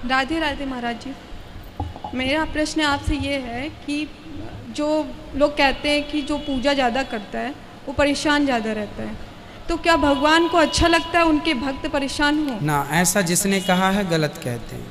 राधे राधे महाराज जी। मेरा प्रश्न आपसे ये है कि जो लोग कहते हैं कि जो पूजा ज़्यादा करता है वो परेशान ज़्यादा रहता है, तो क्या भगवान को अच्छा लगता है उनके भक्त परेशान हो? ना, ऐसा जिसने कहा है गलत कहते हैं।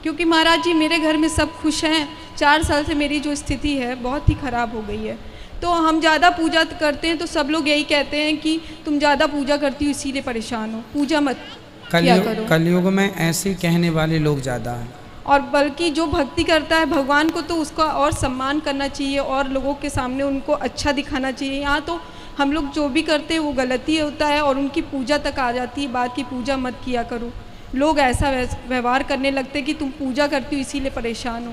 क्योंकि महाराज जी मेरे घर में सब खुश हैं। 4 साल से मेरी जो स्थिति है बहुत ही ख़राब हो गई है, तो हम ज़्यादा पूजा करते हैं तो सब लोग यही कहते हैं कि तुम ज़्यादा पूजा करती हो इसीलिए परेशान हो, पूजा मत किया करो। कलयुग में ऐसे कहने वाले लोग ज़्यादा हैं। और बल्कि जो भक्ति करता है भगवान को तो उसका और सम्मान करना चाहिए और लोगों के सामने उनको अच्छा दिखाना चाहिए। यहाँ तो हम लोग जो भी करते हैं वो गलती होता है और उनकी पूजा तक आ जाती है बात की पूजा मत किया करो। लोग ऐसा व्यवहार करने लगते हैं कि तुम पूजा करती हो इसीलिए परेशान हो।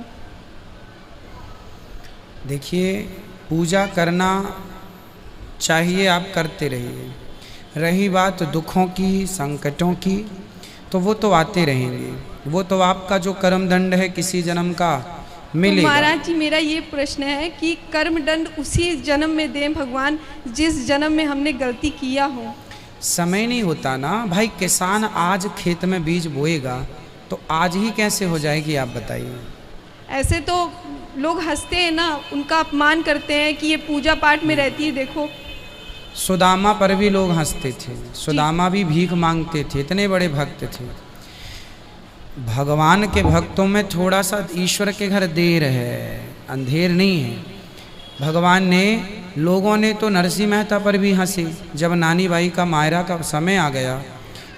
देखिए, पूजा करना चाहिए, आप करते रहिए। रही बात दुखों की, संकटों की, तो वो तो आते रहेंगे। वो तो आपका जो कर्म दंड है किसी जन्म का मिलेगा। तो महाराज जी मेरा ये प्रश्न है कि कर्म दंड उसी जन्म में दें भगवान जिस जन्म में हमने गलती किया हो। समय नहीं होता ना भाई। किसान आज खेत में बीज बोएगा तो आज ही कैसे हो जाएगी, आप बताइए। ऐसे तो लोग हंसते हैं ना, उनका अपमान करते हैं कि ये पूजा पाठ में रहती है। देखो सुदामा पर भी लोग हंसते थे। सुदामा भी भीख मांगते थे, इतने बड़े भक्त थे। भगवान के भक्तों में थोड़ा सा ईश्वर के घर देर है, अंधेर नहीं है। भगवान ने, लोगों ने तो नरसिंह मेहता पर भी हंसे। जब नानी बाई का मायरा का समय आ गया,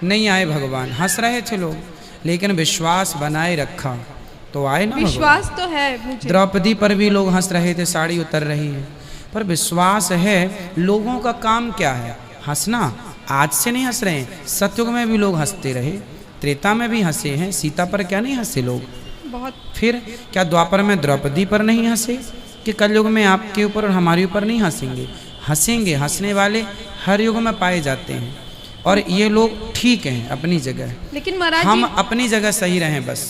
नहीं आए भगवान, हंस रहे थे लोग, लेकिन विश्वास बनाए रखा तो आए ना। विश्वास तो है मुझे। द्रौपदी पर भी लोग हंस रहे थे, साड़ी उतर रही है, पर विश्वास है। लोगों का काम क्या है? हंसना। आज से नहीं हंस रहे हैं, सतयुग में भी लोग हंसते रहे, त्रेता में भी हंसे हैं। सीता पर क्या नहीं हंसे लोग? बहुत। फिर क्या द्वापर में द्रौपदी पर नहीं हंसे? कि कलयुग में आपके ऊपर और हमारे ऊपर नहीं हंसेंगे? हंसेंगे। हंसने वाले हर युग में पाए जाते हैं और ये लोग ठीक हैं अपनी जगह। लेकिन महाराज हम अपनी जगह सही रहें बस।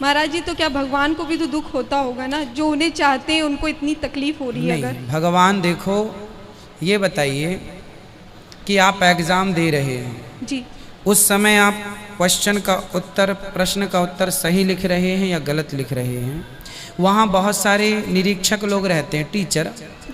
महाराज जी तो क्या भगवान को भी तो दुख होता होगा ना, जो उन्हें चाहते हैं उनको इतनी तकलीफ हो रही है? अगर भगवान, देखो ये बताइए कि आप एग्ज़ाम दे रहे हैं जी, उस समय आप क्वेश्चन का उत्तर, प्रश्न का उत्तर सही लिख रहे हैं या गलत लिख रहे हैं? वहाँ बहुत सारे निरीक्षक लोग रहते हैं, टीचर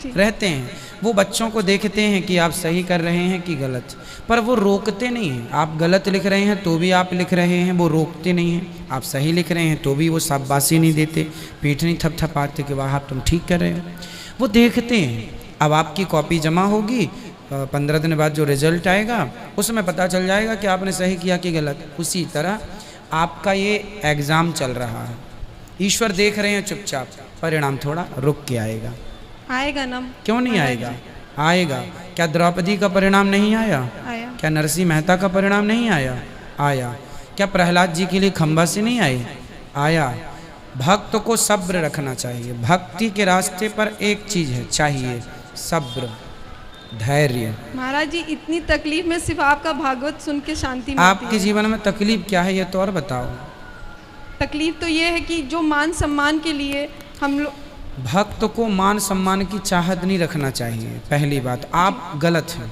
रहते हैं। वो बच्चों को देखते हैं कि आप सही कर रहे हैं कि गलत, पर वो रोकते नहीं हैं। आप गलत लिख रहे हैं तो भी आप लिख रहे हैं, वो रोकते नहीं हैं। आप सही लिख रहे हैं तो भी वो शाबाशी नहीं देते, पीठ नहीं थपथपाते कि वाह आप तुम ठीक कर रहे हो। वो देखते हैं। अब आपकी कॉपी जमा होगी, 15 दिन बाद जो रिजल्ट आएगा उसमें पता चल जाएगा कि आपने सही किया कि गलत। उसी तरह आपका ये एग्ज़ाम चल रहा है, ईश्वर देख रहे हैं चुपचाप, परिणाम थोड़ा रुक के आएगा। आएगा ना? क्यों नहीं आएगा? आएगा। क्या द्रौपदी का परिणाम नहीं आया? आया। क्या नरसिंह मेहता का परिणाम नहीं आया? आया। क्या प्रहलाद जी के लिए खंबा से नहीं आए? आया। भक्त को सब्र रखना चाहिए। भक्ति के रास्ते पर एक चीज है चाहिए, सब्र, धैर्य। महाराज जी इतनी तकलीफ में सिर्फ आपका भागवत सुन के शांति मिलती आपके है। जीवन में तकलीफ क्या है ये तो और बताओ। तकलीफ तो ये है कि जो मान सम्मान के लिए हम लोग, भक्त को मान सम्मान की चाहत नहीं रखना चाहिए। पहली बात, आप गलत हैं।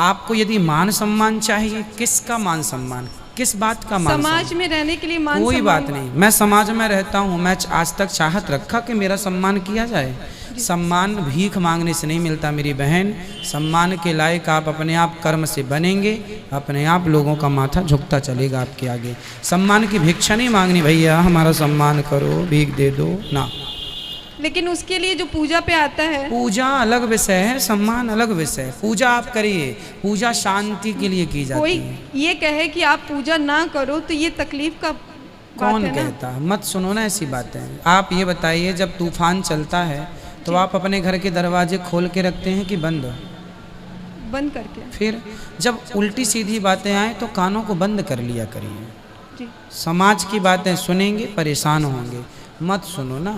आपको यदि मान सम्मान चाहिए, किसका मान सम्मान, किस बात का मान? समाज में रहने के लिए मान कोई सम्मान। बात नहीं। मैं समाज में रहता हूँ, मैं आज तक चाहत रखा कि मेरा सम्मान किया जाए। सम्मान भीख मांगने से नहीं मिलता मेरी बहन। सम्मान के लायक आप अपने आप कर्म से बनेंगे, अपने आप लोगों का माथा झुकता चलेगा आपके आगे। सम्मान की भिक्षा नहीं मांगनी, भैया हमारा सम्मान करो, भीख दे दो ना। लेकिन उसके लिए जो पूजा पे आता है, पूजा अलग विषय है, सम्मान अलग विषय है। पूजा आप करिए, पूजा शांति के लिए की जाती कोई है। ये कहे कि आप पूजा ना करो तो ये तकलीफ का कौन कहता? मत सुनो ना ऐसी बातें। आप ये बताइए, जब तूफान चलता है तो आप अपने घर के दरवाजे खोल के रखते हैं कि बंद बंद करके? फिर जब उल्टी सीधी बातें आए तो कानों को बंद कर लिया करिए। जी। समाज की बातें सुनेंगे परेशान होंगे, मत सुनो ना।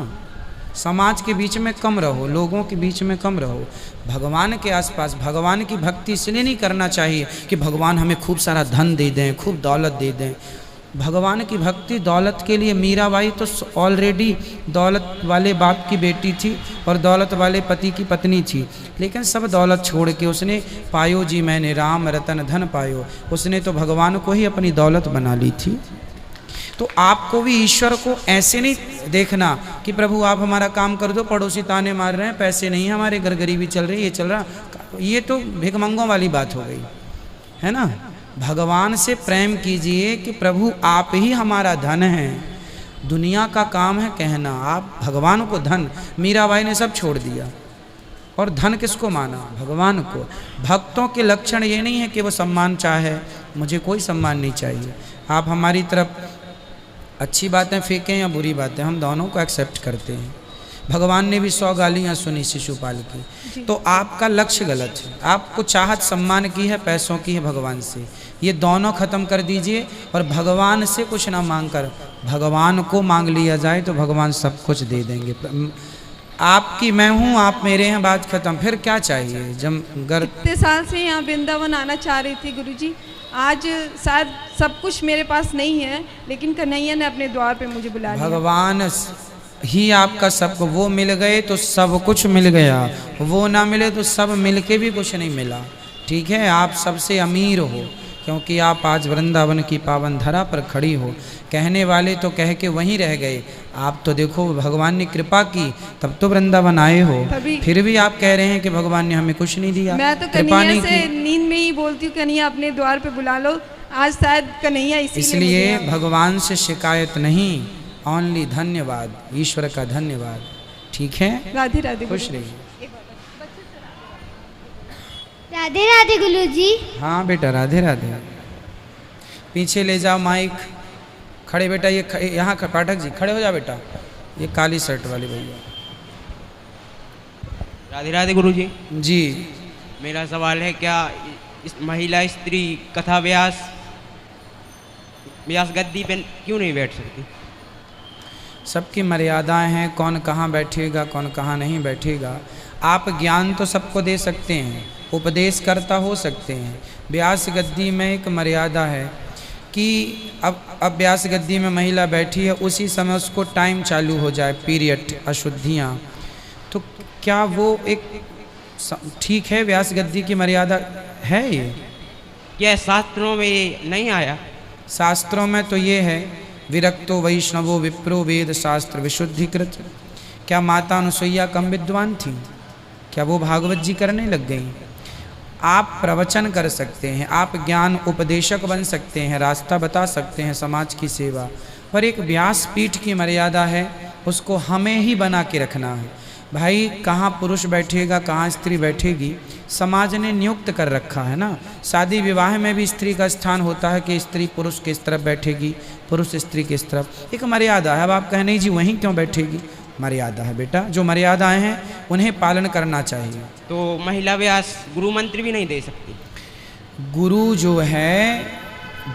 समाज के बीच में कम रहो, लोगों के बीच में कम रहो। भगवान के आसपास, भगवान की भक्ति इसलिए नहीं करना चाहिए कि भगवान हमें खूब सारा धन दे दें, खूब दौलत दे दें। भगवान की भक्ति दौलत के लिए, मीराबाई तो ऑलरेडी दौलत वाले बाप की बेटी थी और दौलत वाले पति की पत्नी थी, लेकिन सब दौलत छोड़ के उसने पायो जी मैंने राम रतन धन पायो, उसने तो भगवान को ही अपनी दौलत बना ली थी। तो आपको भी ईश्वर को ऐसे नहीं देखना कि प्रभु आप हमारा काम कर दो, पड़ोसी ताने मार रहे हैं, पैसे नहीं हमारे घर, गरीबी चल रही है, ये चल रहा, ये तो भिखमंगों वाली बात हो गई है ना। भगवान से प्रेम कीजिए कि प्रभु आप ही हमारा धन है। दुनिया का काम है कहना, आप भगवान को धन, मीराबाई ने सब छोड़ दिया और धन किसको माना? भगवान को। भक्तों के लक्षण ये नहीं है कि वो सम्मान चाहे, मुझे कोई सम्मान नहीं चाहिए, आप हमारी तरफ अच्छी बातें फेंकें या बुरी बातें, हम दोनों को एक्सेप्ट करते हैं। भगवान ने भी 100 गालियाँ सुनी शिशुपाल की, तो आपका लक्ष्य गलत है। आपको चाहत सम्मान की है, पैसों की है भगवान से, ये दोनों खत्म कर दीजिए और भगवान से कुछ ना मांग कर भगवान को मांग लिया जाए तो भगवान सब कुछ दे देंगे। आपकी मैं हूँ, आप मेरे हैं, बात खत्म, फिर क्या चाहिए। जब कितने साल से यहाँ वृंदावन आना चाह रही थी गुरुजी, आज शायद सब कुछ मेरे पास नहीं है, लेकिन कन्हैया ने अपने द्वार पे मुझे बुला लिया। भगवान ही आपका सब, वो मिल गए तो सब कुछ मिल गया, वो ना मिले तो सब मिल के भी कुछ नहीं मिला। ठीक है, आप सबसे अमीर हो क्योंकि आप आज वृंदावन की पावन धरा पर खड़ी हो। कहने वाले तो कह के वहीं रह गए, आप तो देखो भगवान ने कृपा की तब तो वृंदावन आए हो, फिर भी आप कह रहे हैं कि भगवान ने हमें कुछ नहीं दिया। मैं तो कन्हैया से नींद में ही बोलती हूँ, कन्हैया अपने द्वार पे बुला लो, आज शायद कन्हैया इसलिए भगवान से शिकायत नहीं, ओनली धन्यवाद, ईश्वर का धन्यवाद। ठीक है, राधे राधे, खुश रहिए। राधे राधे गुरुजी। हाँ बेटा, राधे राधे। पीछे ले जाओ माइक, खड़े बेटा, ये यहाँ पाठक जी खड़े हो जाओ बेटा, ये काली शर्ट वाले भैया। राधे राधे गुरुजी। जी, मेरा सवाल है, क्या इस महिला स्त्री कथा व्यास गद्दी पे क्यों नहीं बैठ सकती? सबकी मर्यादाएं हैं, कौन कहाँ बैठेगा कौन कहाँ नहीं बैठेगा। आप ज्ञान तो सबको दे सकते हैं, उपदेश करता हो सकते हैं। व्यास गद्दी में एक मर्यादा है कि अब व्यास गद्दी में महिला बैठी है, उसी समय उसको टाइम चालू हो जाए, पीरियड, अशुद्धियाँ, तो क्या वो एक ठीक है? व्यास गद्दी की मर्यादा है ये? यह शास्त्रों में ये नहीं आया? शास्त्रों में तो ये है, विरक्तो वैष्णवो विप्रो वेद शास्त्र विशुद्धिकृत। क्या माता अनुसुईया कम विद्वान थी? क्या वो भागवत जी करने लग गई? आप प्रवचन कर सकते हैं, आप ज्ञान उपदेशक बन सकते हैं, रास्ता बता सकते हैं समाज की सेवा, पर एक व्यासपीठ की मर्यादा है, उसको हमें ही बना के रखना है। भाई कहाँ पुरुष बैठेगा कहाँ स्त्री बैठेगी, समाज ने नियुक्त कर रखा है ना। शादी विवाह में भी स्त्री का स्थान होता है कि स्त्री पुरुष किस तरफ बैठेगी, पुरुष स्त्री किस तरफ, एक मर्यादा है। अब आप कहें नहीं जी वहीं क्यों बैठेगी, मर्यादा है बेटा, जो मर्यादाएं हैं उन्हें पालन करना चाहिए। तो महिला व्यास गुरु मंत्र भी नहीं दे सकती? गुरु जो है,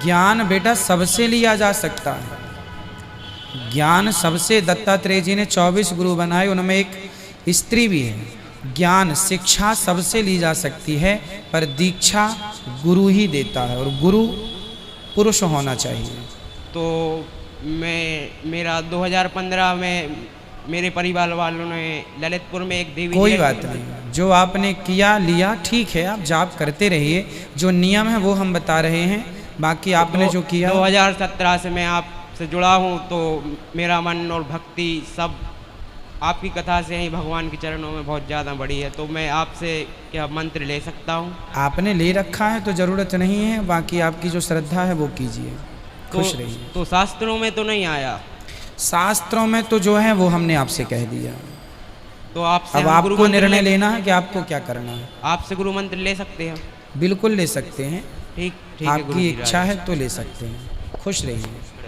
ज्ञान बेटा सबसे लिया जा सकता है, ज्ञान सबसे, दत्तात्रेय जी ने 24 गुरु बनाए, उनमें एक स्त्री भी है। ज्ञान शिक्षा सबसे ली जा सकती है, पर दीक्षा गुरु ही देता है, और गुरु पुरुष होना चाहिए। तो मेरा 2015 में मेरे परिवार वालों ने ललितपुर में एक देवी, कोई बात नहीं, जो आपने किया लिया ठीक है, आप जाप करते रहिए, जो नियम है वो हम बता रहे हैं, बाकी आपने जो किया। 2017 से मैं आपसे जुड़ा हूँ, तो मेरा मन और भक्ति सब आपकी कथा से ही भगवान के चरणों में बहुत ज़्यादा बढ़ी है। तो मैं आपसे क्या मंत्र ले सकता हूँ? आपने ले रखा है तो ज़रूरत नहीं है, बाकी आपकी जो श्रद्धा है वो कीजिए, खुश रहिए। तो शास्त्रों में तो नहीं आया? शास्त्रों में तो जो है वो हमने आपसे कह दिया, तो आपसे अब आपको निर्णय लेना है कि आपको क्या करना है। आपसे गुरु मंत्र ले सकते हैं? बिल्कुल ले सकते हैं, ठीक, आपकी इच्छा है तो ले सकते हैं, खुश रहिए।